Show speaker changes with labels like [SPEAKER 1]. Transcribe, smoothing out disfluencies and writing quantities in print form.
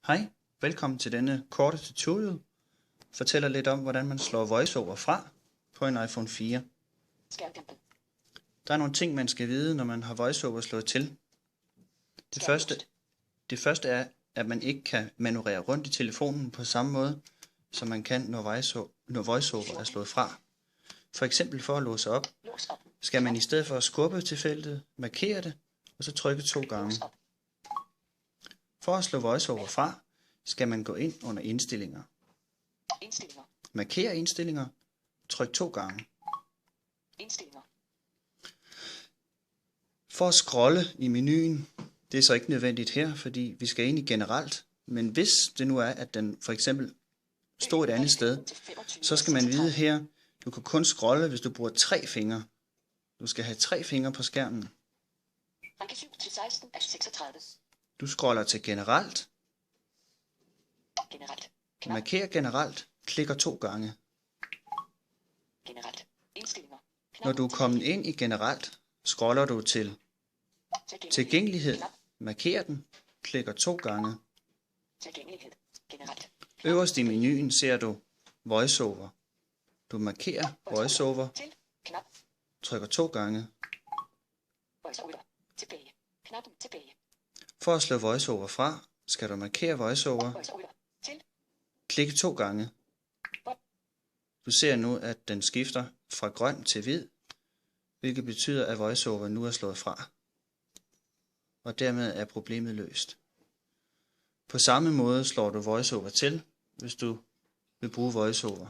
[SPEAKER 1] Hej, velkommen til denne korte tutorial. Fortæller lidt om, hvordan man slår VoiceOver fra på en iPhone 4. Der er nogle ting, man skal vide, når man har VoiceOver slået til. Det første er, at man ikke kan manøvrere rundt i telefonen på samme måde, som man kan, når VoiceOver er slået fra. For eksempel for at låse op, skal man i stedet for at skubbe til feltet, markere det, og så trykke 2 gange. For at slå VoiceOver fra, skal man gå ind under indstillinger. Markere indstillinger, tryk 2 gange. For at scrolle i menuen, det er så ikke nødvendigt her, fordi vi skal ind i generelt, men hvis det nu er, at den for eksempel står et andet sted, så skal man vide her, du kan kun scrolle, hvis du bruger 3 fingre. Du skal have 3 fingre på skærmen. Du scroller til generelt. Marker generelt, klikker 2 gange. Når du er kommet ind i generelt, scroller du til tilgængelighed, marker den, klikker 2 gange. Øverst i menuen ser du VoiceOver. Du markerer VoiceOver, trykker 2 gange. For at slå VoiceOver fra, skal du markere VoiceOver, klikke 2 gange. Du ser nu, at den skifter fra grøn til hvid, hvilket betyder, at VoiceOver nu er slået fra. Og dermed er problemet løst. På samme måde slår du VoiceOver til, hvis du vil bruge VoiceOver.